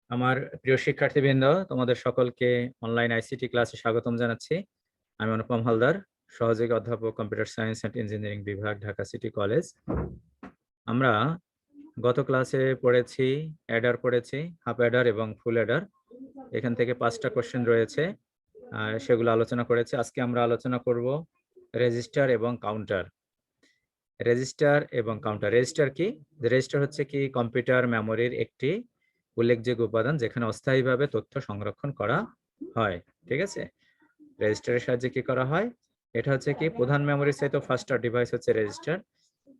আমার প্রিয় শিক্ষার্থীবৃন্দ, তোমাদের সকলকে অনলাইন আইসিটি ক্লাসে স্বাগতম জানাচ্ছি। আমি অনুপম হালদার, সহযোগী অধ্যাপক, কম্পিউটার সায়েন্স অ্যান্ড ইঞ্জিনিয়ারিং বিভাগ, ঢাকা সিটি কলেজ। আমরা গত ক্লাসে পড়েছি অ্যাডার পড়েছি, হাফ অ্যাডার এবং ফুল অ্যাডার। এখান থেকে 5টা কোশ্চেন রয়েছে, সেগুলো আলোচনা করেছি। আজকে আমরা আলোচনা করব রেজিস্টার এবং কাউন্টার। রেজিস্টার এবং কাউন্টার। রেজিস্টার কি? রেজিস্টার হচ্ছে কি কম্পিউটার মেমোরির একটি উল্লেখযোগ্য উপাদান যেখানে অস্থায়ীভাবে তথ্য সংরক্ষণ করা হয়। ঠিক আছে, রেজিস্টারের সাহায্যে কি করা হয়? এটা হচ্ছে কি প্রধান মেমোরির চাইতে ফাস্টার ডিভাইস হচ্ছে রেজিস্টার,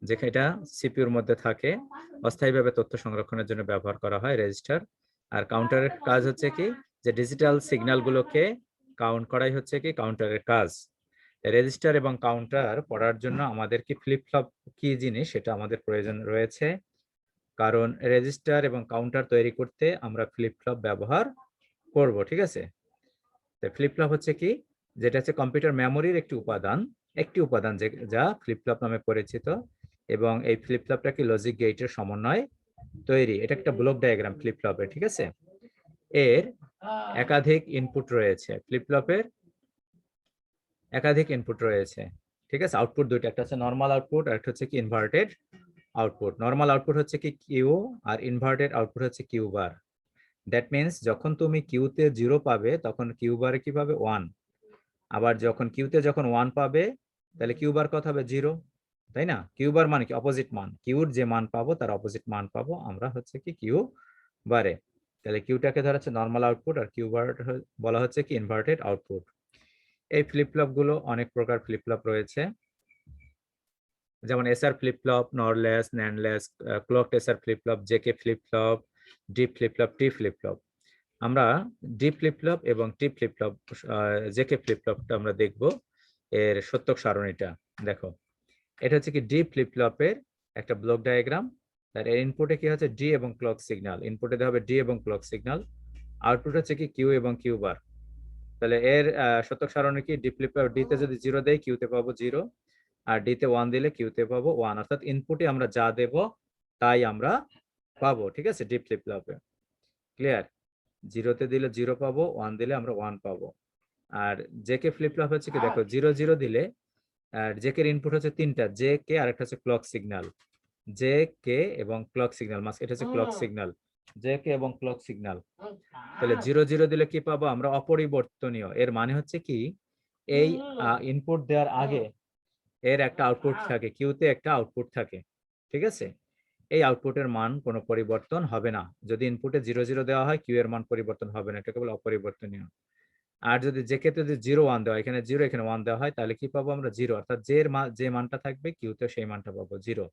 যেখানে এটা সিপিইউর মধ্যে থাকে, অস্থায়ীভাবে তথ্য সংরক্ষণের জন্য ব্যবহার করা হয় রেজিস্টার। আর কাউন্টারের কাজ হচ্ছে কি যে ডিজিটাল সিগন্যালগুলোকে কাউন্ট করাই হচ্ছে কি কাউন্টারের কাজ। রেজিস্টার এবং কাউন্টার পড়ার জন্য আমাদের কি ফ্লিপ ফ্লপ কি জিনিস সেটা আমাদের প্রয়োজন রয়েছে, কারণ রেজিস্টার এবং কাউন্টার তৈরি করতে আমরা ফ্লিপ ফ্লপ ব্যবহার করব। ঠিক আছে, ফ্লিপ ফ্লপ হচ্ছে কি, যেটা হচ্ছে কম্পিউটার মেমোরির একটি উপাদান যা ফ্লিপ ফ্লপ নামে পরিচিত, এবং এই ফ্লিপ ফ্লপটা কি লজিক গেটের সমন্বয় তৈরি। এটা একটা ব্লক ডায়াগ্রাম ফ্লিপ ফ্লপের। ঠিক আছে, এর একাধিক ইনপুট রয়েছে, ফ্লিপ ফ্লপের একাধিক ইনপুট রয়েছে। ঠিক আছে, আউটপুট দুইটা, একটা হচ্ছে নর্মাল আউটপুট আর একটা হচ্ছে কি ইনভার্টেড আউটপুট। নর্মাল আউটপুট হচ্ছে কি কিউ, আর ইনভার্টেড আউটপুট হচ্ছে কিউ বার। দ্যাট মিনস যখন তুমি কিউতে 0 পাবে তখন কিউ বারে কি পাবে 1, আবার যখন কিউতে যখন 1 পাবে তাহলে কিউ বার কত হবে 0, তাই না? কিউ বার মানে কি অপোজিট মান, কিউর যে মান পাবো তার অপোজিট মান পাবো আমরা হচ্ছে কি কিউ বারে। তাহলে কিউটাকে ধরা হচ্ছে নর্মাল আউটপুট আর কিউ বার বলা হচ্ছে কি ইনভার্টেড আউটপুট। এই ফ্লিপ ফ্লপ গুলো অনেক প্রকার ফ্লিপ ফ্লপ রয়েছে, যেমন এসআর ফ্লিপ ফ্লপ, নরলেস, ন্যান্ডলেস, clocked SR flip flop, JK flip flop, D flip flop, T flip flop. আমরা ডিপ ফ্লিপ ফ্লপ এবং T flip flop, JK flip ফ্লপটা আমরা দেখব। এর সত্যক সারণীটা দেখো, এটা হচ্ছে কি ডিপ ফ্লিপ ফ্লপের একটা ব্লক ডায়াগ্রাম। তার এর ইনপুটে কি হচ্ছে ডি এবং ক্লক সিগন্যাল, ইনপুটে দেওয়া হবে ডি এবং ক্লক সিগন্যাল, আউটপুট হচ্ছে কি কিউ এবং কিউ বার। তাহলে এর সত্যক সারণী কি, ডি ফ্লিপ ফ্লপ ডিতে যদি 0 দেয় কিউতে পাবো 0, আর ডিতে 1 দিলে কিউতে পাবো 1, অর্থাৎ ইনপুটে আমরা যা দেব তাই আমরা পাবো। ঠিক আছে, ডিপ ফ্লিপ ফ্লপে ক্লিয়ার। 0তে দিলে 0 পাবো, 1 দিলে আমরা 1 পাবো। আর জেকে ফ্লিপ ফ্লপ হচ্ছে কি দেখো, 0 0 দিলে, আর জেকের ইনপুট হচ্ছে তিনটা, জে কে আর একটা হচ্ছে ক্লক সিগন্যাল, জে কে এবং ক্লক সিগন্যাল, এটা হচ্ছে ক্লক সিগন্যাল, জে কে এবং ক্লক সিগন্যাল। তাহলে 0 0 দিলে কি পাবো আমরা অপরিবর্তনীয়। এর মানে হচ্ছে কি এই ইনপুট দেওয়ার আগে এর একটা আউটপুট থাকে, কিউতে একটা আউটপুট থাকে। ঠিক আছে, এই আউটপুটের মান কোনো পরিবর্তন হবে না। যদি ইনপুটে 0 0 দেওয়া হয় কিউ এর মান পরিবর্তন হবে না, এটা কেবল অপরিবর্তনীয়। আর যদি যে ক্ষেত্রে যদি 0 1 দেওয়া হয়, এখানে 0 এখানে 1 দেওয়া হয়, তাহলে কি পাবো আমরা 0, অর্থাৎ যে মানটা থাকবে কিউতে সেই মানটা পাবো 0।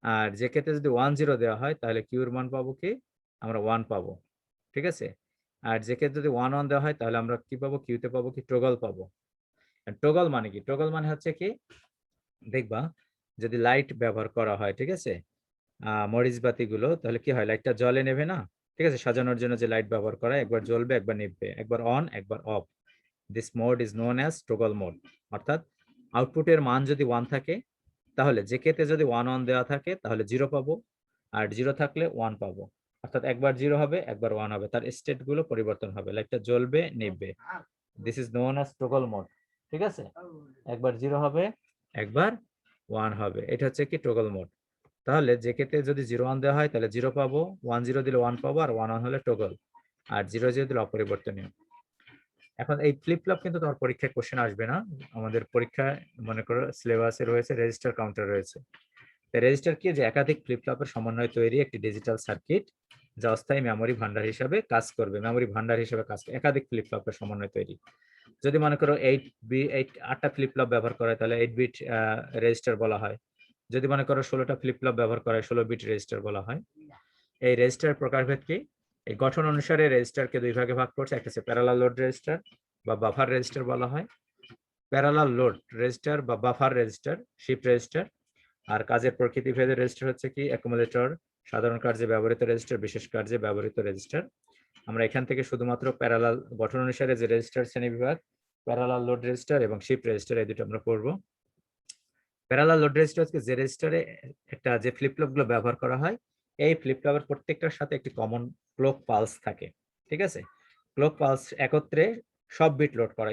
আর যে ক্ষেত্রে যদি 1 0 দেওয়া হয় তাহলে কিউর মান পাবো কি আমরা 1 পাবো। ঠিক আছে, আর যে ক্ষেত্রে যদি 1 1 দেওয়া হয় তাহলে আমরা কি পাবো, কিউতে পাবো কি টগল পাবো। টগল মানে কি? টগল মানে হচ্ছে কি, দেখবা যদি লাইট ব্যবহার করা হয়, ঠিক আছে, মরিচ বাতিগুলো, তাহলে কি হয়, লাইটটা জ্বলে নেবে না? ঠিক আছে, সাজানোর জন্য যে লাইট ব্যবহার করা হয়, একবার জ্বলবে একবার নিভবে, একবার অন একবার of. This mode is known as toggle mode. অর্থাৎ আউটপুটের মান যদি 1 থাকে তাহলে যে কেতে যদি 1 1 দেওয়া থাকে তাহলে 0 পাবো, আর 0 থাকলে 1 পাবো। অর্থাৎ একবার 0 হবে একবার 1 হবে, তার স্টেট গুলো পরিবর্তন হবে, লাইটটা জ্বলবে নিভবে। This is known as toggle mode. ঠিক আছে, একবার 0 হবে একবার 1 হবে, এটা হচ্ছে কি টগল মোড। তাহলে যে ক্ষেত্রে যদি 0 1 দেওয়া হয় তাহলে 0 পাবো, 1 0 দিলে 1 পাবো, আর 1 1 হলে টগল, আর 0 0 দিলে অপরিবর্তনীয়। এখন এই ফ্লিপ ফ্লপ কিন্তু তোমার পরীক্ষায় কোশ্চেন আসবে না। আমাদের পরীক্ষায় মনে করো সিলেবাসে রয়েছে রেজিস্টার কাউন্টার রয়েছে। রেজিস্টার কি, যে একাধিক ফ্লিপ ফ্লপের সমন্বয়ে তৈরি একটি ডিজিটাল সার্কিট যা অস্থায়ী মেমোরি ভান্ডার হিসাবে কাজ করবে। মেমোরি ভান্ডার হিসেবে কাজ করে, একাধিক ফ্লিপ ফ্লপের সমন্বয়ে তৈরি। যদি মনে করো 8টা ফ্লিপ ফ্লপ ব্যবহার করা হয় তাহলে 8 বিট রেজিস্টার বলা হয়। যদি মনে করো 16টা ফ্লিপ ফ্লপ ব্যবহার করা হয় 16 বিট রেজিস্টার বলা হয়। এই রেজিস্টার প্রকারভেদ কি, এই গঠন অনুসারে রেজিস্টারকে দুই ভাগে ভাগ করছে, একটা হচ্ছে প্যারালাল লোড রেজিস্টার বা বাফার রেজিস্টার বলা হয়। প্যারালাল লোড রেজিস্টার বা বাফার রেজিস্টার, শিফট রেজিস্টার। আর কাজের প্রকৃতি ভেদে রেজিস্টার হচ্ছে কি অ্যাকুমুলেটর, সাধারণ কার্যে ব্যবহৃত রেজিস্টার, বিশেষ কার্যে ব্যবহৃত রেজিস্টার। আমরা এখান থেকে শুধুমাত্র প্যারালাল গঠন অনুসারে যে রেজিস্টার শ্রেণীবিভাগ, প্যারালাল লোড রেজিস্টার এবং শিফট রেজিস্টার, এই দুটো আমরা পড়ব। প্যারালাল লোড রেজিস্টার হচ্ছে যে রেজিস্টারে একটা যে ফ্লিপ ফ্লপ গুলো ব্যবহার করা হয় এই ফ্লিপ ফ্লপের প্রত্যেকটার সাথে একটি কমন ক্লক পালস থাকে, ঠিক আছে? ক্লক পালস একত্রে সব বিট লোড করা,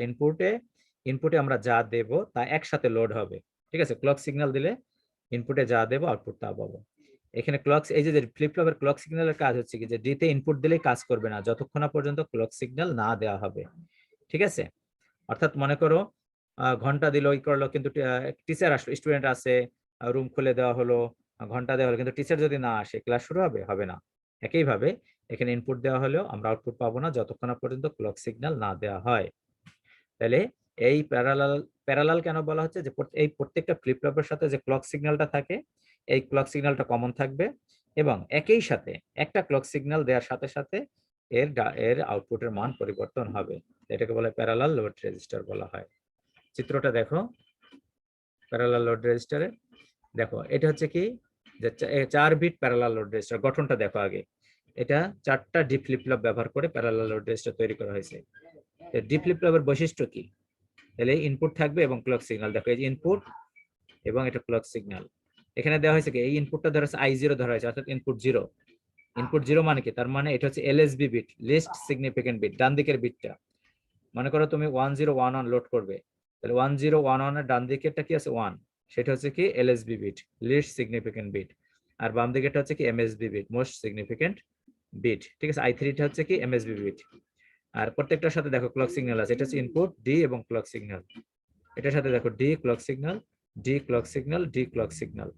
ইনপুটে আমরা যা দেব তা একসাথে লোড হবে, ঠিক আছে? ক্লক সিগন্যাল দিলে ইনপুটে যা দেব আউটপুট তা পাবো। এখানে ক্লক, এই যে ফ্লিপ ফ্লপের ক্লক সিগন্যালের কাজ হচ্ছে কি, যে ডিতে ইনপুট দিলেই কাজ করবে না যতক্ষণ না পর্যন্ত ক্লক সিগন্যাল না দেওয়া হবে, ঠিক আছে? অর্থাৎ মনে করো ঘন্টা দিল, ই করলো, কিন্তু টিচার আসলো, স্টুডেন্ট আছে, রুম খুলে দেওয়া হলো, ঘন্টা দেওয়া হলো, কিন্তু টিচার যদি না আসে ক্লাস শুরু হবে না। একইভাবে এখানে ইনপুট দেওয়া হলেও আমরা আউটপুট পাবো না যতক্ষণ না পর্যন্ত ক্লক সিগন্যাল না দেওয়া হয়। তাহলে এই প্যারালাল কেন বলা হচ্ছে, যে এই প্রত্যেকটা ফ্লিপ ফ্লপের সাথে যে ক্লক সিগন্যালটা থাকে, এই ক্লক সিগন্যালটা কমন থাকবে, এবং একই সাথে একটা ক্লক সিগন্যাল দেওয়ার সাথে সাথে এর আউটপুটের মান পরিবর্তন হবে। এটাকে বলে প্যারালাল লোড রেজিস্টার বলা হয়। চিত্রটা দেখো, প্যারালাল লোড রেজিস্টারে দেখো, এটা হচ্ছে কি, যে 4 বিট প্যারালাল লোড রেজিস্টার। গঠনটা দেখো আগে, এটা 4টা ডি ফ্লিপ ফ্লপ ব্যবহার করে প্যারালাল লোড রেজিস্টার তৈরি করা হয়েছে। ডি ফ্লিপ ফ্লপের বৈশিষ্ট্য কি? তাহলে ইনপুট থাকবে এবং ক্লক সিগন্যাল। দেখো এই যে ইনপুট এবং এটা ক্লক সিগন্যাল। এখানে দেওয়া হয়েছে কি, এই ইনপুটটা ধরা হচ্ছে I0 ধরা হয়েছে, অর্থাৎ ইনপুট 0। ইনপুট 0 মানে কি? তার মানে এটা হচ্ছে LSB bit, least significant bit, ডান দিকের বিটটা। মনে করো তুমি 1011 লোড করবে, তাহলে 1011 এর ডান দিকেরটা কি আছে? 1, সেটা হচ্ছে কি LSB bit, least significant bit. আর বাম দিকেরটা হচ্ছে কি MSB bit, most significant bit, ঠিক আছে? I3 টা হচ্ছে কি MSB বিট। আর প্রত্যেকটার সাথে দেখো ক্লক সিগন্যাল আছে, এটা হচ্ছে ইনপুট ডি এবং ক্লক সিগন্যাল। এটার সাথে দেখো D clock signal, D clock signal, D clock signal.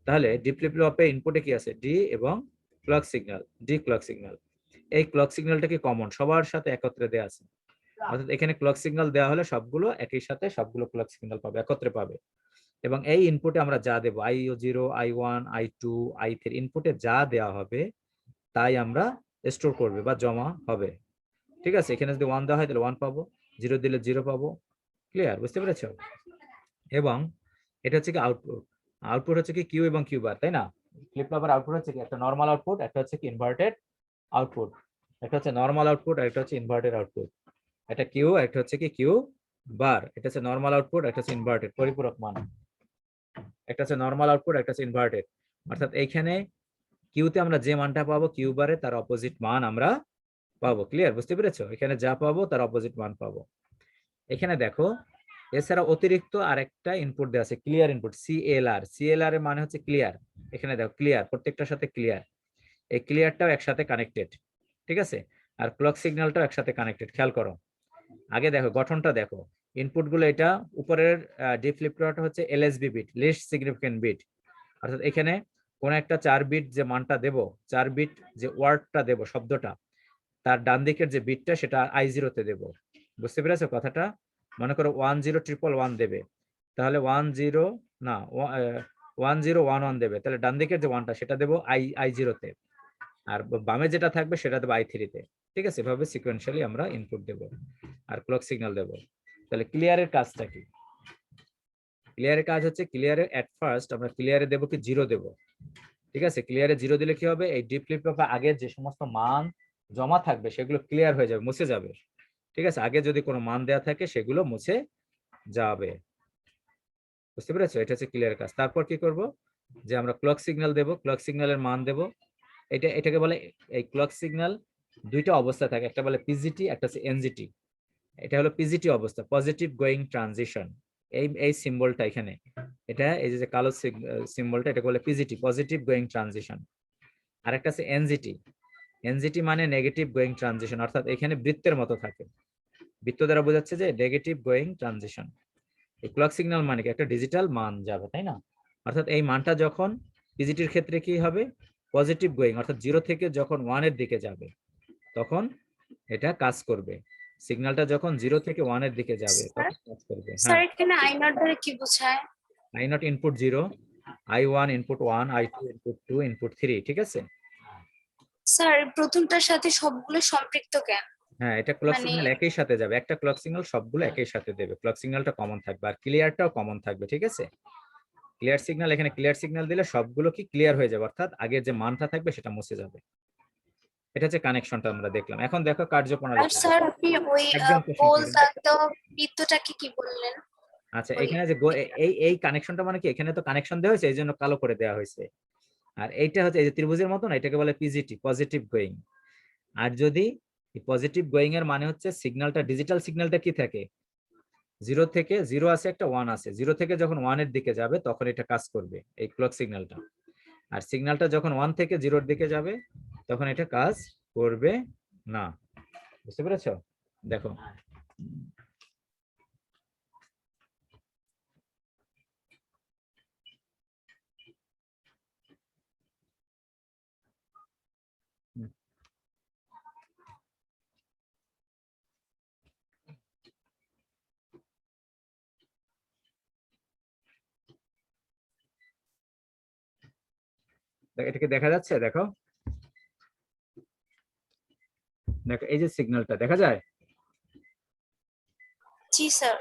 তাহলে ডি ফ্লিপ ফ্লপে ইনপুটে কি আছে? ডি এবং clock signal, D clock signal. এই ক্লক সিগন্যালটা কি কমন, সবার সাথে একত্রে দেওয়া আছে, অর্থাৎ এখানে ক্লক সিগন্যাল দেওয়া হলে সবগুলো একই সাথে সবগুলো ক্লক সিগন্যাল পাবে, একত্রে পাবে। এবং এই ইনপুটে আমরা যা দেব, I0, I1, I2, I3, ইনপুটে যা দেওয়া হবে তাই আমরা স্টোর করবে বা জমা হবে, ঠিক আছে? এখানে যদি 1 দেওয়া হয় তাহলে 1 পাবো, 0 দিলে 0 পাবো। ক্লিয়ার? বুঝতে পেরেছো? এবং এটা হচ্ছে কি আউটপুট, আউটপুট হচ্ছে কি কিউ এবং কিউ বার, তাই না? ফ্লিপ ফ্লপের আউটপুট হচ্ছে কি, একটা নরমাল আউটপুট, একটা হচ্ছে কি ইনভার্টেড আউটপুট। একটা হচ্ছে নরমাল আউটপুট, আর একটা হচ্ছে ইনভার্টেড আউটপুট। এটা কিউ, একটা হচ্ছে কি কিউ বার। এটা হচ্ছে নরমাল আউটপুট, একটা হচ্ছে ইনভার্টেড পরিপূরক মান। একটা হচ্ছে নরমাল আউটপুট, একটা হচ্ছে ইনভার্টেড। অর্থাৎ এইখানে কিউতে আমরা যে মানটা পাবো, কিউ বারে তার অপোজিট মান আমরা পাবো। ক্লিয়ার? বুঝতে পেরেছো? এখানে যা পাবো তার অপোজিট মান পাবো। এখানে দেখো, এছাড়া অতিরিক্ত আরেকটা ইনপুট দেওয়া আছে, ক্লিয়ার ইনপুট, CLR। CLR এর মানে হচ্ছে ক্লিয়ার। এখানে দেখো ক্লিয়ার, প্রত্যেকটার সাথে ক্লিয়ার। এই ক্লিয়ারটাও একসাথে কানেক্টেড, ঠিক আছে? আর ক্লক সিগন্যালটাও একসাথে কানেক্টেড। খেয়াল করো, আগে দেখো গঠনটা দেখো, ইনপুট গুলো, এটা উপরের ডি ফ্লিপ ফ্লপটা হচ্ছে LSB bit, least significant bit. অর্থাৎ এখানে কোন একটা 4 বিট যে মানটা দেব, 4 বিট যে ওয়ার্ডটা দেব, শব্দটা, তার ডান দিকের যে বিটটা সেটা I0 তে দেব। বুঝতে পেরেছো কথাটা? মনে করো 1011 দেবে, তাহলে 10 না 1011 দেবে, তাহলে ডান দিকের যে 1টা সেটা দেবো I0 তে, আর বামে যেটা থাকবে সেটা দেবো I3 তে, ঠিক আছে? এভাবে সিকোয়েন্সিয়ালি আমরা ইনপুট দেব আর ক্লক সিগন্যাল দেব। তাহলে ক্লিয়ারের কাজটা কি? ক্লিয়ারের কাজ হচ্ছে, ক্লিয়ারে এট ফার্স্ট আমরা ক্লিয়ারে দেবো কি 0 দেব, ঠিক আছে? ক্লিয়ারে 0 দিলে কি হবে, এই ডিপ ফ্লিপ ফ্লপে আগে যে সমস্ত মান জমা থাকবে সেগুলো ক্লিয়ার হয়ে যাবে, মুছে যাবে, ঠিক আছে? আগে যদি কোনো মান দেওয়া থাকে সেগুলো মুছে যাবে। বুঝতে পেরেছো? এটা হচ্ছে ক্লিয়ার কাজ। তারপর কি করব, যে আমরা ক্লক সিগন্যাল দেব, ক্লক সিগন্যালের মান দেব। এটাকে বলে, এই ক্লক সিগন্যাল দুইটা অবস্থা থাকে, একটা বলে পিজিটি, একটা হচ্ছে এনজিটি। এটা হলো পিজিটি অবস্থা, পজিটিভ গোয়িং ট্রানজিশন। এই সিম্বলটা এখানে, এটা এই যে কালো সিম্বলটা, এটা বলে পিজিটি, পজিটিভ গোয়িং ট্রানজিশন। আর একটা আছে এনজিটি। এনজিটি মানে নেগেটিভ গোয়িং ট্রানজিশন, অর্থাৎ এখানে বৃত্তের মতো থাকে। বৃত্ত দ্বারা বোঝাচ্ছে যে নেগেটিভ গোয়িং ট্রানজিশন। এই ক্লক সিগন্যাল মানে কি, একটা ডিজিটাল মান যাবে, তাই না? অর্থাৎ এই মানটা যখন পিজিটির ক্ষেত্রে কি হবে, পজিটিভ গোয়িং, অর্থাৎ 0 থেকে যখন 1 এর দিকে যাবে তখন এটা কাজ করবে। সিগন্যালটা যখন 0 থেকে 1 এর দিকে যাবে তখন কাজ করবে। স্যার হ্যাঁ, এখানে আই নট ধরে কি বোঝায়? I0 input 0, I1 input 1, I2 input 2, input 3, ঠিক আছে? স্যার প্রথমটার সাথে সবগুলো সম্পৃক্ত কেন? হ্যাঁ, এটা ক্লক মানে সিগন্যাল একই সাথে যাবে, একটা ক্লক সিগন্যাল সবগুলো একই সাথে দেবে, ক্লক সিগন্যালটা কমন থাকবে আর ক্লিয়ারটাও কমন থাকবে, ঠিক আছে? ক্লিয়ার সিগন্যাল, এখানে ক্লিয়ার সিগন্যাল দিলে সবগুলো কি ক্লিয়ার হয়ে যাবে, অর্থাৎ আগের যে মানটা থাকবে সেটা মুছে যাবে। এটা হচ্ছে কানেকশনটা আমরা দেখলাম। এখন দেখো আর কার্যপ্রণালী। স্যার আপনি ওই একদম কোশ্চেন গোল করবেন। দাগ দেওয়া বৃত্তটাকে কি বললেন? আচ্ছা, ওই এখানে যে এই কানেকশনটা মানে কি, এখানে তো কানেকশন দেওয়া হয়েছে এই জন্য কালো করে দেওয়া হয়েছে। আর এইটা হচ্ছে এই যে ত্রিভুজের মতন, এটাকে বলে পিজিটি, পজিটিভ গোয়িং। আর যদি পজিটিভ গোয়িং এর মানে হচ্ছে সিগন্যালটা, ডিজিটাল সিগন্যালটা কি থাকে, জিরো থেকে, জিরো আছে একটা, ওয়ান আছে, জিরো থেকে যখন ওয়ানের দিকে যাবে তখন এটা কাজ করবে, এই ক্লক সিগন্যালটা। আর সিগন্যালটা যখন ওয়ান থেকে জিরোর দিকে যাবে তখন এটা কাজ করবে না। বুঝতে পেরেছো? দেখো, এটাকে দেখা যাচ্ছে, দেখো দেখো এই যে সিগন্যালটা দেখা যায়, জি স্যার।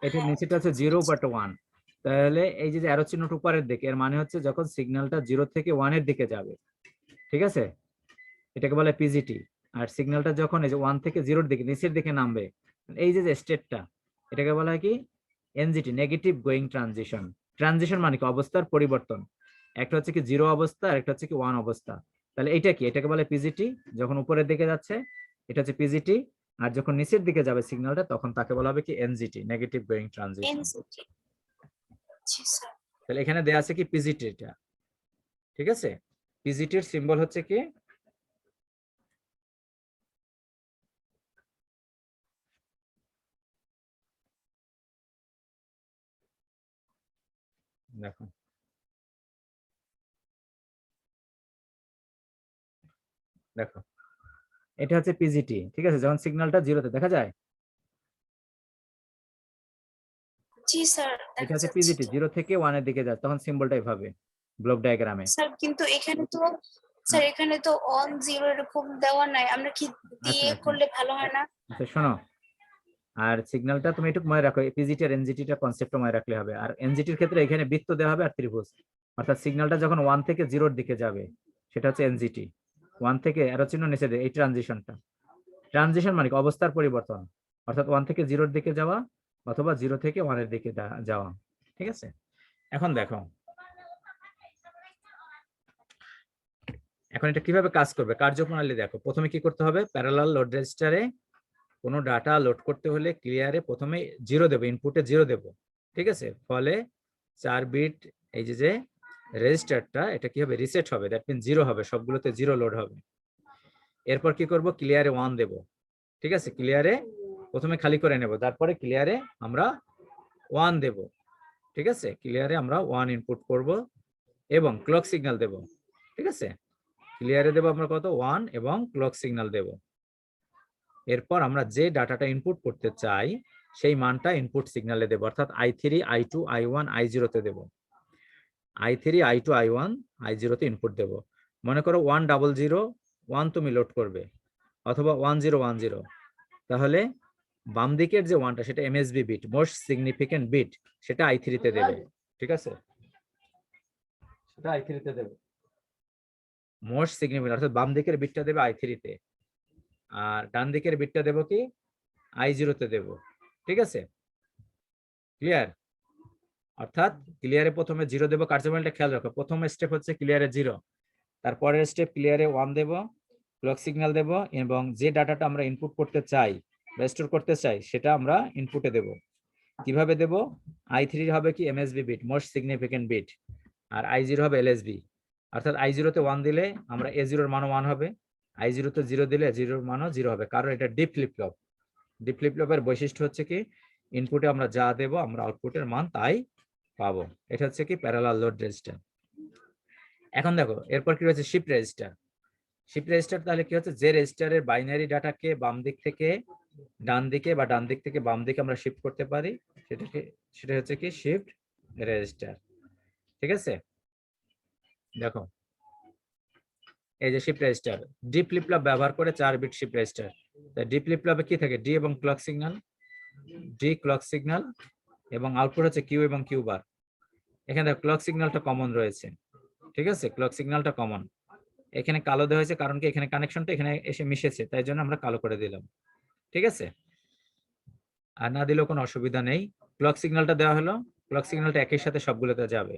এটার নিচেটা হচ্ছে জিরো বাট ওয়ান। তাহলে এই যে অ্যারো চিহ্নটা উপরের দিকে, এর মানে হচ্ছে যখন সিগন্যালটা জিরো থেকে ওয়ানের দিকে যাবে, ঠিক আছে, এটাকে বলে পিজিটি। আর সিগন্যালটা যখন এই যে ওয়ান থেকে জিরোর দিকে, নিচের দিকে নামবে, এই যে স্টেটটা, এটাকে বলা হয় কি, NGT, negative going transition. Transition মানে কি, অবস্থার পরিবর্তন। একটা হচ্ছে কি জিরো অবস্থা, আর একটা হচ্ছে কি ওয়ান অবস্থা। তাহলে এটা কি, এটাকে বলে পিজিটি। যখন উপরের দিকে যাচ্ছে এটা হচ্ছে পিজিটি, আর যখন নিচের দিকে যাবে সিগন্যালটা তখন তাকে বলা হবে কি NGT, negative going transition. NCT. জি স্যার। তাহলে এখানে দেয়া আছে কি পিজিটি, এটা ঠিক আছে। পিজিটির সিম্বল হচ্ছে কি, দেখো দেখো এটা হচ্ছে পিজিটি, ঠিক আছে, যখন সিগন্যালটা জিরোতে দেখা যায়, জি স্যার, এটা দেখা হচ্ছে যাচ্ছে পিজিটি, তো। জিরো থেকে ওয়ানের দিকে যায় তখন সিম্বলটা এভাবে ব্লক ডায়াগ্রামে। স্যার কিন্তু এখানে তো অন জিরো এরকম দেওয়া নাই, আমরা কি আচ্ছা দিয়ে আচ্ছা করলে ভালো হয় না? আচ্ছা, শোনো, আর সিগন্যালটা তুমি একটু মনে রাখো, পিজিটি আর এনজিটিটা কনসেপ্ট মনে রাখলে হবে। আর এনজিটির ক্ষেত্রে এখানে বৃত্ত দেওয়া হবে আর ত্রিভুজ। অর্থাৎ সিগন্যালটা যখন ওয়ান থেকে জিরোর দিকে যাবে সেটা হচ্ছে এনজিটি, ওয়ান থেকে অ্যারো চিহ্ন নিচে দেয়, এই ট্রানজিশনটা। ট্রানজিশন মানে কি, অবস্থার পরিবর্তন, অর্থাৎ ওয়ান থেকে জিরোর দিকে যাওয়া অথবা জিরো থেকে ওয়ানের দিকে যাওয়া, ঠিক আছে। এখন দেখো, এখন এটা কিভাবে কাজ করবে, কার্যপ্রণালী দেখো। প্রথমে কি করতে হবে, প্যারালাল লোড রেজিস্টারে কোনো ডাটা লোড করতে হলে ক্লিয়ারে প্রথমে জিরো দেবো, ইনপুটে জিরো দেবো, ঠিক আছে। ফলে 4 বিট এই যে রেজিস্টারটা, এটা কি হবে, রিসেট হবে, দ্যাট মিন জিরো হবে, সবগুলোতে জিরো লোড হবে। এরপর কি করব, ক্লিয়ারে 1 দেব, ঠিক আছে, ক্লিয়ারে প্রথমে খালি করে নেব, তারপরে ক্লিয়ারে আমরা 1 দেব, ঠিক আছে। ক্লিয়ারে আমরা 1 ইনপুট করব এবং ক্লক সিগন্যাল দেব, ঠিক আছে। ক্লিয়ারে দেব আমরা কত, 1, এবং ক্লক সিগন্যাল দেব। এরপর আমরা যে ডাটাটা ইনপুট করতে চাই সেই মানটা ইনপুট সিগন্যালে দেব, অর্থাৎ i3, i2, i1, i0 তে দেব। i3, i2, i1, i0 তে ইনপুট দেব। মনে করো 1001 তুমি লোড করবে, অথবা 1010, তাহলে বাম দিকের যে ওয়ানটা সেটা MSB bit, most significant bit, সেটা i3 তে দেবে, ঠিক আছে, সেটা i3 তে দেবে, মোস্ট সিগনিফিকেন্ট, অর্থাৎ বাম দিকের বিটটা দেবে i3 তে, আর ডান দিকের বিটটা দেব কি, i0 তে দেব, ঠিক আছে, ক্লিয়ার। অর্থাৎ ক্লিয়ারে প্রথমে জিরো দেবো, কার্যপ্রণালীটা খেয়াল রাখো, প্রথম স্টেপ হচ্ছে ক্লিয়ারে জিরো, তারপরের স্টেপ ক্লিয়ারে 1 দেব, ক্লক সিগন্যাল দেব, এবং যে ডাটাটা আমরা ইনপুট করতে চাই বা স্টোর করতে চাই সেটা আমরা ইনপুটে দেব। কিভাবে দেব, i3 হবে কি MSB bit, most significant bit, আর i0 হবে এলএসবি। অর্থাৎ i0 তে 1 দিলে আমরা a0 এর মানও 1 হবে, i0 তে 0 দিলে a0 এর মানও 0 হবে, কারণ এটা D flip flop. D flip ফ্লপের বৈশিষ্ট্য হচ্ছে কি, ইনপুটে আমরা যা দেব আমরা আউটপুটের মান তাই পাবো। এটা হচ্ছে কি প্যারালাল লোড রেজিস্টার। এখন দেখো এরপর কি রয়েছে, শিফট রেজিস্টার। শিফট রেজিস্টার তাহলে কি হচ্ছে, যে রেজিস্টারের বাইনারি ডাটাকে বাম দিক থেকে ডান দিকে বা ডান দিক থেকে বাম দিকে আমরা শিফট করতে পারি, সেটা হচ্ছে কি শিফট রেজিস্টার, ঠিক আছে। দেখো এই যে shift register, D flip flop ব্যবহার করে 4 bit shift register. D flip ফ্লপে কি থাকে, ডি এবং clock signal, D clock signal, এবং আউটপুট হচ্ছে কিউ এবং কিউ বার। এখানে ক্লক সিগন্যালটা কমন রয়েছে, ঠিক আছে, ক্লক সিগন্যালটা কমন। এখানে কালো দেওয়া হয়েছে কারণ কি, এখানে কানেকশনটা এখানে এসে মিশেছে, তাই জন্য আমরা কালো করে দিলাম, ঠিক আছে। আর না দিলেও কোনো অসুবিধা নেই। ক্লক সিগন্যালটা দেওয়া হলো, ক্লক সিগন্যালটা একই সাথে সবগুলোতে যাবে।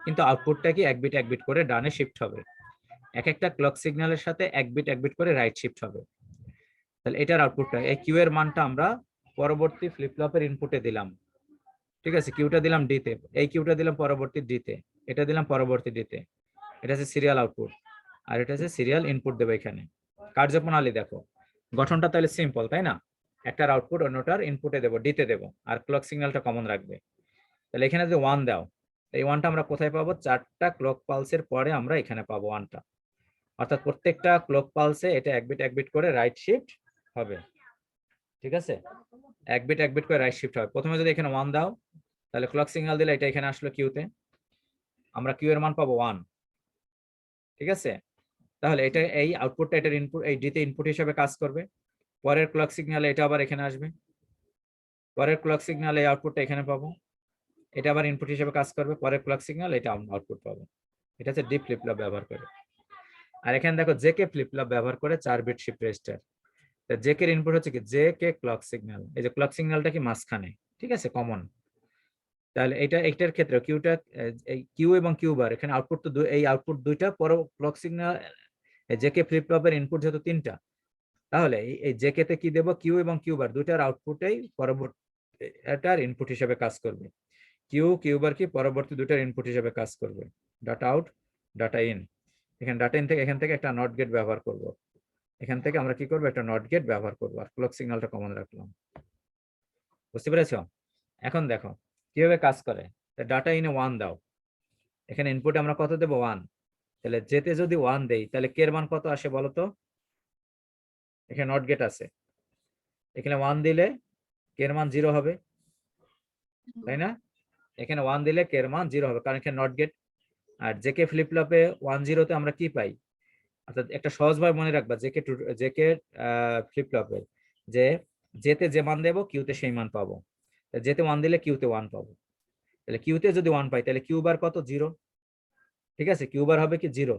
কিন্তু আউটপুটটা কি এক বিট করে ডানে শিফট হবে। এক একটা ক্লক সিগন্যালের সাথে এক বিট করে রাইট শিফট হবে। তাহলে এটার আউটপুটটা এই কিউ এর মানটা আমরা পরবর্তী ফ্লিপ ফ্লপের ইনপুটে দিলাম। ঠিক আছে, কিউটা দিলাম ডি তে, এই কিউটা দিলাম পরবর্তী ডি তে, এটা দিলাম পরবর্তী ডি তে। এটা হচ্ছে সিরিয়াল আউটপুট, আর এটা হচ্ছে সিরিয়াল ইনপুট দেবো এখানে। কার্যপ্রণালী দেখো, গঠনটা তাহলে সিম্পল, তাই না? একটার আউটপুট অন্যটার ইনপুটে দেবো, ডিতে দেবো, আর ক্লক সিগন্যালটা কমন রাখবে। তাহলে এখানে যদি 1 দাও, এই 1টা আমরা কোথায় পাবো? 4টা ক্লক পালসের পরে আমরা এখানে পাবো 1টা। অর্থাৎ প্রত্যেকটা ক্লক পালসে এটা এক বিট করে রাইট শিফট হবে। ঠিক আছে, এক বিট করে রাইট শিফট হবে। প্রথমে যদি এখানে 1 দাও, তাহলে ক্লক সিগন্যাল দিলে এটা এখানে আসলো কিউতে, আমরা কিউ এর মান পাবো 1। ঠিক আছে, তাহলে এটা এই আউটপুটটা এটার ইনপুট, এই ডিতে ইনপুট হিসেবে কাজ করবে। পরের ক্লক সিগন্যালে এটা আবার এখানে আসবে, পরের ক্লক সিগন্যালে এই আউটপুটটা এখানে পাবো, এটা আবার ইনপুট হিসেবে কাজ করবে। পরের ক্লক সিগন্যাল এটা আউটপুট পাবো। এটা হচ্ছে ডি ফ্লিপ ফ্লপ ব্যবহার করে। আর এখানে দেখো জেকে ফ্লিপ ফ্লপ ব্যবহার করে 4 বিট শিফট রেজিস্টার। জেকে এর ইনপুট হচ্ছে কি জেকে ক্লক সিগন্যাল, এই যে ক্লক সিগন্যালটা কি মাঝখানে, ঠিক আছে, কমন। তাহলে এটার ক্ষেত্রে কিউটা, এই কিউ এবং কিউ বার, এখানে আউটপুট তো এই আউটপুট দুইটা, পর ক্লক সিগন্যাল জেকে ফ্লিপ ফ্লপের ইনপুট যেহেতু 3টা, তাহলে এই জেকে তে কি দেব? কিউ এবং কিউ বার দুইটার আউটপুটেই পরবর্তী এটার ইনপুট হিসেবে কাজ করবে। কিউ বার কি পরবর্তী দুইটার ইনপুট হিসেবে কাজ করবে। Data out, data in. এখানে ডাটা ইন থেকে এখান থেকে একটা নট গেট ব্যবহার করব। এখান থেকে আমরা কি করব? একটা নট গেট ব্যবহার করব, আর ক্লক সিগন্যালটা কমন রাখলাম। বুঝতে পেরেছো? এখন দেখো কিভাবে কাজ করে। ডাটা ইনে 1 দাও, এখানে ইনপুটে আমরা কত দেব? 1। তাহলে যেতে যদি 1 দেই, তাহলে কে এর মান কত আসে বলো তো? এখানে নট গেট আছে, এখানে 1 দিলে কে এর মান 0 হবে, তাই না? এখানে 1 দিলে কে এর মান 0 হবে, কারণ এখানে নট গেট। আর জেকে ফ্লিপ ফ্লপে 1 0 তে আমরা কি পাই? অর্থাৎ একটা সহজভাবে মনে রাখবা, জেকে ফ্লিপ ফ্লপে যে যেতে যে মান দেবো কিউতে সেই মান পাবো। যেতে 1 দিলে কিউতে 1 পাবো। তাহলে কিউতে যদি 1 পাই, তাহলে কিউ বার কত? 0। ঠিক আছে, কিউ বার হবে কি 0।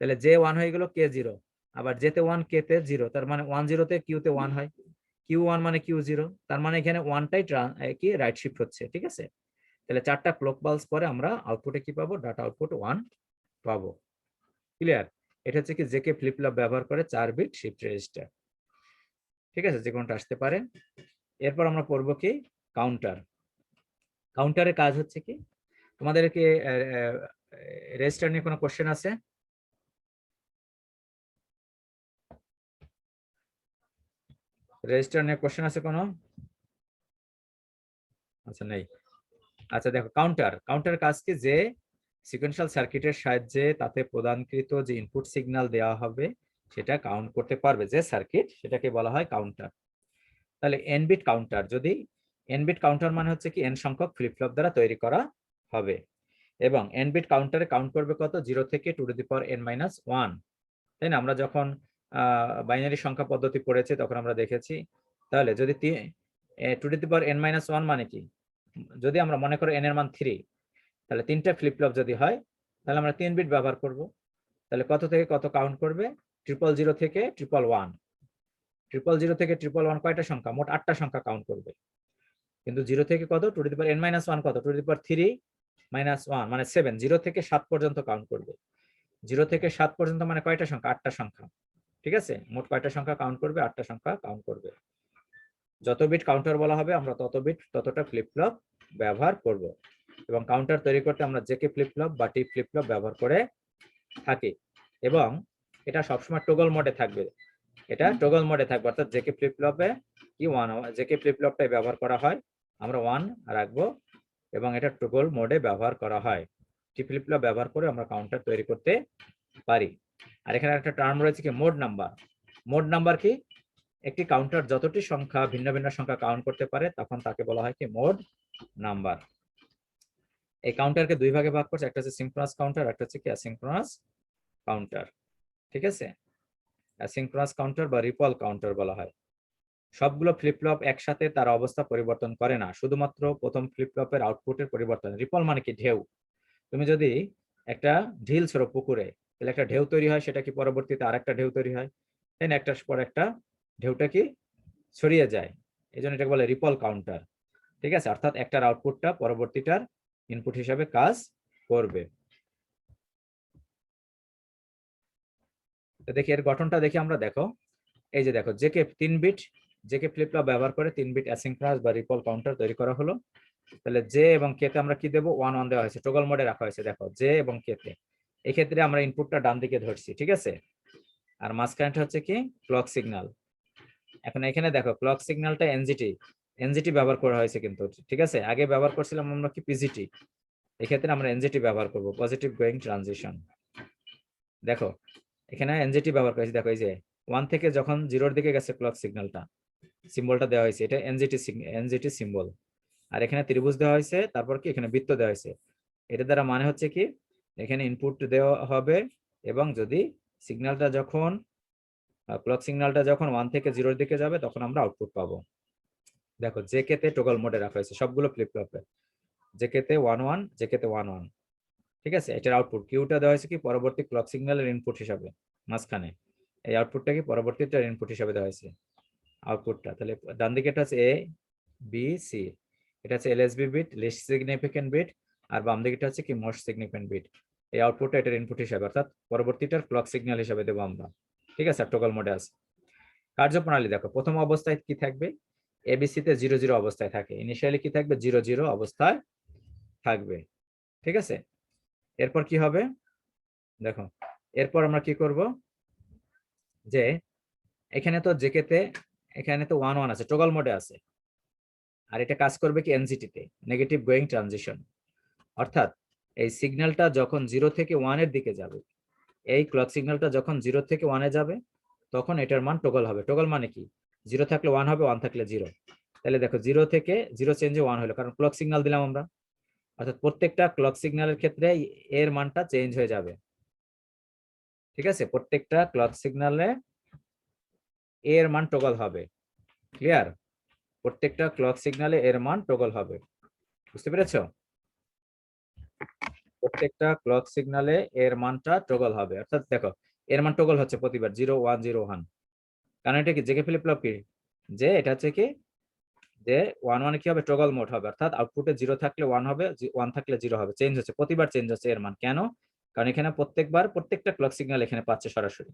তাহলে যে 1 হয়ে গেল, কে 0। আবার যেতে 1, কে তে 0, তার মানে 1 0 তে কিউতে 1 হয়। কিউ 1 মানে কিউ 0, তার মানে এখানে 1টাই কি রাইট শিফট হচ্ছে। ঠিক আছে, তাহলে 4টা ক্লক পালস পরে আমরা আউটপুটে কি পাবো? ডাটা আউটপুট 1 পাবো। ক্লিয়ার? এটা হচ্ছে কি জেকে ফ্লিপ ফ্লপ ব্যবহার করে 4 বিট শিফট রেজিস্টার। ঠিক আছে, যে কোনটা আসতে পারে। এরপর আমরা পড়বো কি কাউন্টার। কাউন্টারের কাজ হচ্ছে কি, তোমাদের কি রেজিস্টার নিয়ে কোনো কোশ্চেন আছে? রেজিস্টার নিয়ে কোশ্চেন আছে কোনো? আচ্ছা, নেই। আচ্ছা দেখো, কাউন্টার কাজ কি, যে সিকোয়েন্সিয়াল সার্কিটের সাহায্যে তাতে প্রদানকৃত যে ইনপুট সিগন্যাল দেওয়া হবে সেটা কাউন্ট করতে পারবে যে সার্কিট, সেটাকে বলা হয় কাউন্টার। তাহলে এন বিট কাউন্টার, যদি এন বিট কাউন্টার মানে হচ্ছে কি এন সংখ্যক ফ্লিপ ফ্লপ দ্বারা তৈরি করা হবে, এবং এন বিট কাউন্টারে কাউন্ট করবে কত? 0 থেকে two the power n minus 1, তাই না? আমরা যখন বাইনারি সংখ্যা পদ্ধতি পড়েছি তখন আমরা দেখেছি। তাহলে যদি two the power n minus 1 মানে কি, যদি আমরা মনে করো n এর মান 3, তাহলে 3টা ফ্লিপ ফ্লপ যদি হয়, তাহলে আমরা 3 বিট ব্যবহার করব। তাহলে কত থেকে কত কাউন্ট করবে? 000 থেকে 111। 000 থেকে 111 কয়টা সংখ্যা? মোট 8টা সংখ্যা কাউন্ট করবে। কিন্তু 0 থেকে কত? Two the power n minus 1 কত? টু দি পাওয়ার 3 মাইনাস 1 মানে 7। 0 থেকে 7 পর্যন্ত কাউন্ট করবে। 0 থেকে 7 পর্যন্ত মানে কয়টা সংখ্যা? 8টা সংখ্যা। ঠিক আছে, মোট কয়টা সংখ্যা কাউন্ট করবে? 8টা সংখ্যা কাউন্ট করবে। যত বিট কাউন্টার বলা হবে আমরা তত বিট ততটা ফ্লিপ ফ্লপ ব্যবহার করব, এবং কাউন্টার তৈরি করতে আমরা জেকে ফ্লিপ ফ্লপ বা টি ফ্লিপ ফ্লপ ব্যবহার করে থাকি, এবং এটা সবসময় টগল মোডে থাকবে। এটা টগল মোডে থাকবে, অর্থাৎ জেকে ফ্লিপ ফ্লপে কি 1 জেকে ফ্লিপ ফ্লপটাই ব্যবহার করা হয়, আমরা 1 রাখবো, এবং এটা টগল মোডে ব্যবহার করা হয়। টি ফ্লিপ ফ্লপ ব্যবহার করে আমরা কাউন্টার তৈরি করতে পারি। আর এখানে একটা টার্ম রয়েছে কি মোড নাম্বার। মোড নাম্বার কি, একটি কাউন্টার যতটি সংখ্যা ভিন্ন ভিন্ন সংখ্যা কাউন্ট করতে পারে তখন তাকে বলা হয় কি মোড নাম্বার। এই কাউন্টারকে দুই ভাগে ভাগ করছে, একটা হচ্ছে সিনক্রোনাস কাউন্টার, একটা হচ্ছে কি অ্যাসিনক্রোনাস কাউন্টার। ঠিক আছে, অ্যাসিনক্রোনাস কাউন্টার বা রিপল কাউন্টার বলা হয়। সবগুলো ফ্লিপ ফ্লপ একসাথে তার অবস্থা পরিবর্তন করে না, শুধুমাত্র প্রথম ফ্লিপ ফ্লপের আউটপুটের পরিবর্তন। রিপল মানে কি ঢেউ। তুমি যদি একটা ঢিল ছোড়ো পুকুরে, তাহলে একটা ঢেউ তৈরি হয়, সেটা কি পরবর্তীতে আরেকটা ঢেউ তৈরি হয়, তাই না? একটার পর একটা ঢেউটা কি ছড়িয়ে যায়, এই জন্য এটাকে বলে রিপল কাউন্টার। ঠিক আছে, অর্থাৎ একটার আউটপুটটা পরবর্তীটার ইনপুট হিসাবে কাজ করবে। তো দেখি এর গঠনটা দেখি আমরা, দেখো এই যে দেখো JK 3 bit, JK flip flop ব্যবহার করে 3 বিট অ্যাসিঙ্ক্রনাস বা রিপল কাউন্টার তৈরি করা হলো। তাহলে জে এবং কে তে আমরা কি দেবো, 1 1 দেওয়া হয়েছে, টগল মোডে রাখা হয়েছে। দেখো জে এবং কে তে এই ক্ষেত্রে আমরা ইনপুটটা ডান দিকে ধরছি, ঠিক আছে, আর মাঝখানটা হচ্ছে কি ক্লক সিগন্যাল। এখন এখানে দেখো ক্লক সিগন্যালটা এনজিটি, এনজিটি ব্যবহার করা হয়েছে কিন্তু, ঠিক আছে, আগে ব্যবহার করছিলাম আমরা কি পিজিটি, এক্ষেত্রে আমরা এনজিটি ব্যবহার করব, পজিটিভ গোয়িং ট্রানজিশন। দেখো এখানে এনজিটি ব্যবহার করেছি, দেখো এই যে 1 থেকে যখন 0-র দিকে গেছে ক্লক সিগন্যালটা, সিম্বলটা দেওয়া হয়েছে, এটা এনজিটি, এনজিটি সিম্বল। আর এখানে ত্রিভুজ দেওয়া হয়েছে, তারপর কি এখানে বৃত্ত দেওয়া হয়েছে। এটা দ্বারা মানে হচ্ছে কি এখানে ইনপুট দেওয়া হবে, এবং যদি সিগন্যালটা যখন ক্লক সিগন্যালটা যখন 1 থেকে 0-র দিকে যাবে তখন আমরা আউটপুট পাবো। দেখো জেকে তে টগল মোডে রাখা হয়েছে সবগুলো ফ্লিপ ফ্লপে, জেকে তে 1 1, জেকে তে 1 1, ঠিক আছে। এটার আউটপুট কিউটা দেওয়া হয়েছে কি পরবর্তী ক্লক সিগন্যালের ইনপুট হিসাবে মাঝখানে, এই আউটপুটটা কি পরবর্তীটার ইনপুট হিসাবে দেওয়া হয়েছে আউটপুটটা। তাহলে ডান দিকে এটা হচ্ছে এ বি সি, এটা হচ্ছে LSB bit, least significant bit, আর বাম দিকেটা হচ্ছে কি মোস্ট সিগনিফিকেন্ট বিট। এই আউটপুটটা এটার ইনপুট হিসাবে, অর্থাৎ পরবর্তীটার ক্লক সিগন্যাল হিসাবে দেবো আমরা, ঠিক আছে। টগল মোডে আছে। কার্যপ্রণালী দেখো প্রথম অবস্থায় কি থাকবে, এবিসি তে 0 0 অবস্থায় থাকে, ইনিশিয়ালি কি থাকবে 0 0 অবস্থায় থাকবে, ঠিক আছে। এরপর কি হবে দেখো, এরপর আমরা কি করব, যে এখানে তো জেকে তে এখানে তো 1 1 আছে, টগল মোডে আছে, আর এটা কাজ করবে কি এনজিটি তে, নেগেটিভ গোয়িং ট্রানজিশন। অর্থাৎ এই সিগন্যালটা যখন 0 থেকে 1 এর দিকে যাবে, এই ক্লক সিগন্যালটা যখন 0 থেকে 1 এ যাবে তখন এটার মান টগল হবে। টগল মানে কি, 0 থাকলে 1 হবে, 1 থাকলে 0। তাহলে দেখো 0 থেকে 0 চেঞ্জে 1 হলো, কারণ ক্লক সিগন্যাল দিলাম আমরা, অর্থাৎ প্রত্যেকটা ক্লক সিগন্যালের ক্ষেত্রে এর মানটা চেঞ্জ হয়ে যাবে, ঠিক আছে। প্রত্যেকটা ক্লক সিগন্যালে এর মান টগল হবে, ক্লিয়ার, প্রত্যেকটা ক্লক সিগন্যালে এর মান টগল হবে, বুঝতে পেরেছো? প্রত্যেকটা ক্লক সিগন্যালে এর মানটা টগল হবে, অর্থাৎ দেখো এর মান টগল হচ্ছে প্রতিবার 0 1 0 1, কারণ এটা কি জেকে ফ্লিপ ফ্লপ কি, যে এটা হচ্ছে কি যে 1 1 কি হবে টগল মোড হবে, অর্থাৎ আউটপুটে 0 থাকলে 1 হবে, 1 থাকলে 0 হবে, চেঞ্জ হচ্ছে প্রতিবার, চেঞ্জ হচ্ছে এর মান। কেন? কারণ এখানে প্রত্যেকবার প্রত্যেকটা ক্লক সিগন্যাল এখানে পাচ্ছে সরাসরি,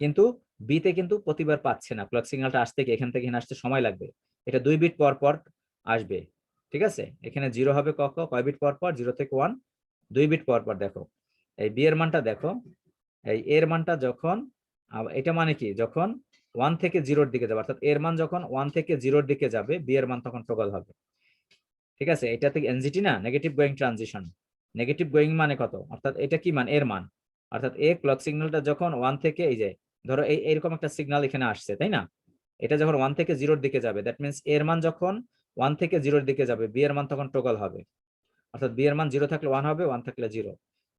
কিন্তু বি তে কিন্তু প্রতিবার পাচ্ছে না, ক্লক সিগন্যালটা আসতে কি এখান থেকে এখানে আসতে সময় লাগবে, এটা 2 বিট পর পর আসবে, ঠিক আছে। এখানে 0 হবে কয় বিট পর পর, 0 থেকে 1 2 বিট পর পর। দেখো এই বি এর মানটা দেখো, এই এর মানটা যখন এটা মানে কি যখন 1 থেকে 0-র দিকে যাবে, অর্থাৎ এর মান যখন 1 থেকে 0-র দিকে যাবে বি এর মান তখন টগল হবে, ঠিক আছে। এটা থেকে এনজিটি না, negative going transition, negative going মানে কত, অর্থাৎ এটা কি মান, এর মান, অর্থাৎ এ ক্লক সিগন্যালটা যখন 1 থেকে এই যে ধরো এইরকম একটা সিগন্যাল এখানে আসছে, তাই না, এটা যখন 1 থেকে 0-র দিকে যাবে, দ্যাট মিন্স এর মান যখন 1 থেকে 0-র দিকে যাবে বি এর মান তখন টগল হবে, অর্থাৎ বি এর মান 0 থাকলে 1 হবে, 1 থাকলে 0।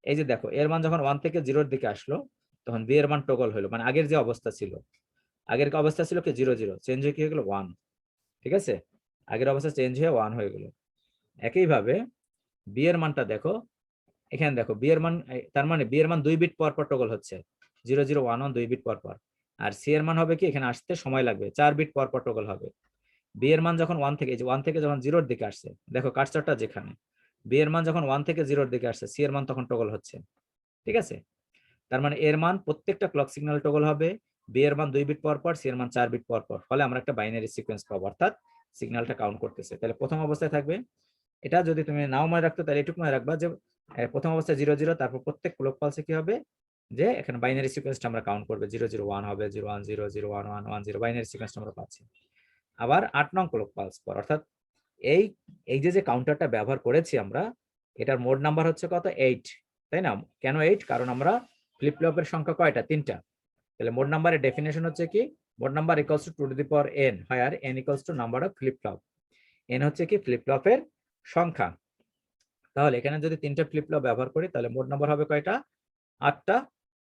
এই যে দেখো এর মান যখন 1 থেকে 0-র দিকে আসলো তখন বি এর মান টগল হলো, মানে আগের যে অবস্থা ছিল, আগের অবস্থা ছিল কি 0 0, চেঞ্জ হয়ে কি হয়ে গেল 1, ঠিক আছে, আগের অবস্থা চেঞ্জ হয়ে 1 হয়ে গেল। একইভাবে বি এর মানটা দেখো, এখানে দেখো বি এর মান, তার মানে বি এর মান 2 বিট পর পর টগল হচ্ছে, 0 0 1 1 2 বিট পর পর। আর সি এর মান হবে কি এখানে আসতে সময় লাগবে, 4 বিট পর পর টগল হবে। বি এর মান যখন 1 থেকে, এই যে 1 থেকে যখন 0-র দিকে আসছে, দেখো কার্সরটা যেখানে, বি এর মান যখন 1 থেকে 0-র দিকে আসছে সি এর মান তখন টগল হচ্ছে, ঠিক আছে। তার মানে এর মান প্রত্যেকটা ক্লক সিগন্যাল টগল হবে, বি এর মান 2 বিট পর পর, সি এর মান 4 বিট পর পর, ফলে আমরা একটা বাইনারি সিকোয়েন্স পাবো, অর্থাৎ সিগন্যালটা কাউন্ট করতেছে। তাহলে প্রথম অবস্থায় থাকবে, এটা যদি তুমি নাও মনে রাখতো তাহলে এটুকু মনে রাখবা যে প্রথম অবস্থায় 0 0, তারপর প্রত্যেক ক্লক পালসে কি হবে, যে এখানে বাইনারি সিকোয়েন্সটা আমরা কাউন্ট করবে, 0 0 1 হবে, 0 1 0 0 1 1 1 0, বাইনারি সিকোয়েন্সটা আমরা পাচ্ছি। আবার 8 নং ক্লক পালস পর, অর্থাৎ এই এই যে কাউন্টারটা ব্যবহার করেছি আমরা, এটার মোড নাম্বার হচ্ছে কত 8, তাই না। কেন 8? কারণ আমরা ফ্লিপ ফ্লপের সংখ্যা কয়টা, 3টা। তাহলে মোড নাম্বারের ডেফিনেশন হচ্ছে কি, mod number equals to 2 to the power n, higher n equals to number of flip flop, n হচ্ছে কি ফ্লিপ ফ্লপের সংখ্যা। তাহলে এখানে যদি 3টা ফ্লিপ ফ্লপ ব্যবহার করি তাহলে মোড নাম্বার হবে কয়টা, 8টা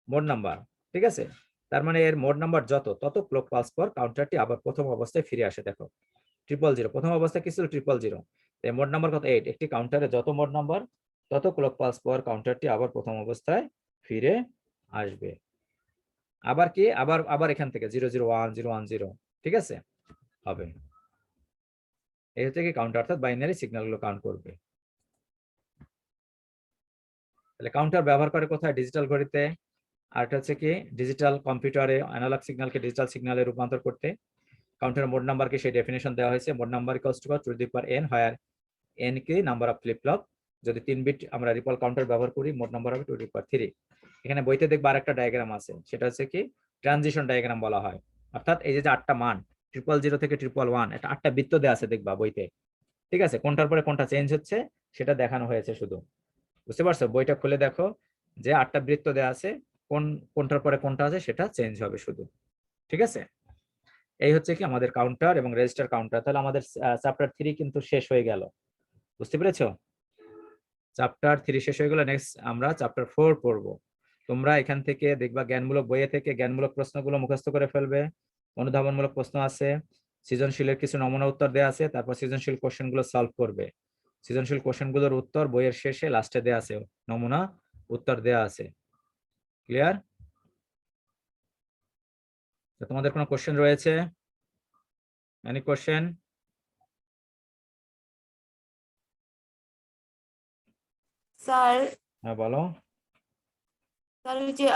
মোড নাম্বার, ঠিক আছে। তার মানে এর মোড নাম্বার যত, তত ক্লক পালস পর কাউন্টারটি আবার প্রথম অবস্থায় ফিরে আসে। দেখো 0 0 0, প্রথম অবস্থায় কি ছিল 0 0 0, এই মোড নাম্বার কত 8, একটি কাউন্টারে যত মোড নাম্বার তত ক্লক পালস পর কাউন্টারটি আবার প্রথম অবস্থায় ফিরে আসবে। আবার কি আবার আবার এখান থেকে 0 0 1 0 1 0, ঠিক আছে, হবে। এই হচ্ছে কি কাউন্টার, অর্থাৎ বাইনারি সিগন্যাল গুলো কাউন্ট করবে। তাহলে কাউন্টার ব্যবহার করে কোথায়, ডিজিটাল ঘড়িতে আর এটা হচ্ছে কি ডিজিটাল কম্পিউটারে অ্যানালগ সিগন্যালকে ডিজিটাল সিগন্যালে রূপান্তর করতে কাউন্টার মোড নাম্বারকে সেই ডেফিনেশন দেওয়া হয়েছে। Mode number equals two the power n, where n কি নাম্বার অফ ফ্লিপ ফ্লপ। যদি 3 বিট আমরা রিপল কাউন্টার ব্যবহার করি মোড নাম্বার হবে 2^3। এখানে বইতে দেখবা আরেকটা ডায়াগ্রাম আছে, সেটা হচ্ছে কি ট্রানজিশন ডায়াগ্রাম বলা হয়। অর্থাৎ এই যে 8টা মান 000 থেকে 111, এটা 8টা বৃত্ত দেওয়া আছে দেখবা বইতে, ঠিক আছে? কোনটার পরে কোনটা চেঞ্জ হচ্ছে সেটা দেখানো হয়েছে শুধু, বুঝতে পারছো? বইটা খুলে দেখো যে 8টা বৃত্ত দেওয়া আছে, কোনটার পরে কোনটা আছে সেটা চেঞ্জ হবে শুধু, ঠিক আছে? এই হচ্ছে কি আমাদের কাউন্টার এবং রেজিস্টার কাউন্টার। তাহলে আমাদের চ্যাপ্টার 3 কিন্তু শেষ হয়ে গেল, বুঝতে পেরেছো? চ্যাপ্টার 3 শেষ হয়ে গেল। নেক্সট আমরা চ্যাপ্টার 4 পড়বো। তোমরা এখান থেকে দেখবা জ্ঞানমূলক বইয়ে থেকে জ্ঞানমূলক প্রশ্নগুলো মুখস্থ করে ফেলবে, অনুধাবনমূলক প্রশ্ন আছে, সৃজনশীলের কিছু নমুনা উত্তর দেওয়া আছে, তারপর সৃজনশীল কোশ্চেন গুলো সলভ করবে। সৃজনশীল কোশ্চেন গুলোর উত্তর বইয়ের শেষে লাস্টে দেওয়া আছে, নমুনা উত্তর দেওয়া আছে। ক্লিয়ার? তোমাদের কোনো কোশ্চেন রয়েছে? Any question? স্যার হ্যাঁ বলো। স্যার ওই যে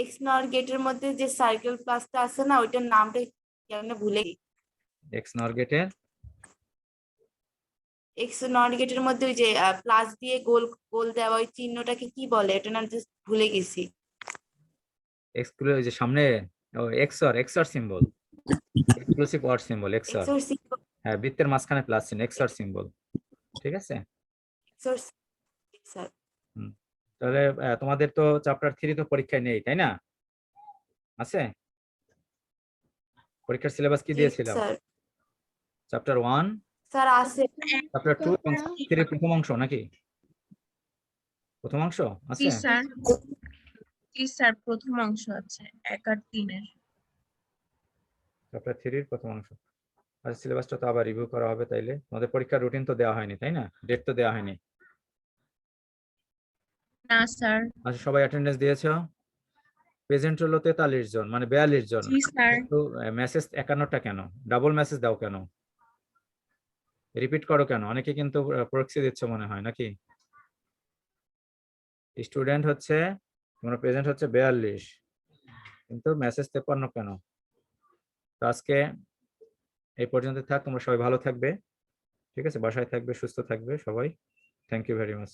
এক্স নর গেটের মধ্যে যে সার্কেল প্লাসটা আছে না, ওইটার নামটা কেমনে ভুলে গেছি। এক্স নর গেটের এক্স নর গেটের মধ্যে ওই যে প্লাস দিয়ে গোল গোল দেওয়া ওই চিহ্নটাকে কি বলে, এটা না জাস্ট ভুলে গেছি। এক্সক্লুসিভ, যে সামনে XOR symbol, exclusive or symbol XOR. XOR হ্যাঁ, বৃত্তের মাঝখানে প্লাস চিহ্ন, এক্সর সিম্বল, ঠিক আছে? স্যার হুম। তাহলে তোমাদের তো চ্যাপ্টার 3 তো পরীক্ষায় নেই, তাই না? আছে? পরীক্ষার সিলেবাস কি দিয়েছিলাম? স্যার চ্যাপ্টার 1, স্যার আছে চ্যাপ্টার 2 এবং 3 প্রথম অংশ নাকি? প্রথম অংশ আছে? জি স্যার, জি স্যার, প্রথম অংশ আছে 1 আর 3 এর। চ্যাপ্টার 3 এর প্রথম অংশ। আচ্ছা, সিলেবাসটা তো আবার রিভিউ করা হবে তাইলে। তোমাদের পরীক্ষার রুটিন তো দেওয়া হয়নি, তাই না? ডেট তো দেওয়া হয়নি। না স্যার। আচ্ছা, সবাই অ্যাটেন্ডেন্স দিয়েছো? প্রেজেন্ট হলো 43 জন, মানে 42 জন। জি স্যার। তো মেসেজ 51টা কেন? ডাবল মেসেজ দাও কেন? রিপিট করো কেন? অনেকে কিন্তু প্রক্সি দিচ্ছে মনে হয় নাকি? স্টুডেন্ট হচ্ছে, তোমরা প্রেজেন্ট হচ্ছে 42, কিন্তু মেসেজ 53 কেন? তো আজকে এই পর্যন্ত থাক, তোমরা সবাই ভালো থাকবে, ঠিক আছে? বাসায় থাকবে, সুস্থ থাকবে সবাই। Thank you very much.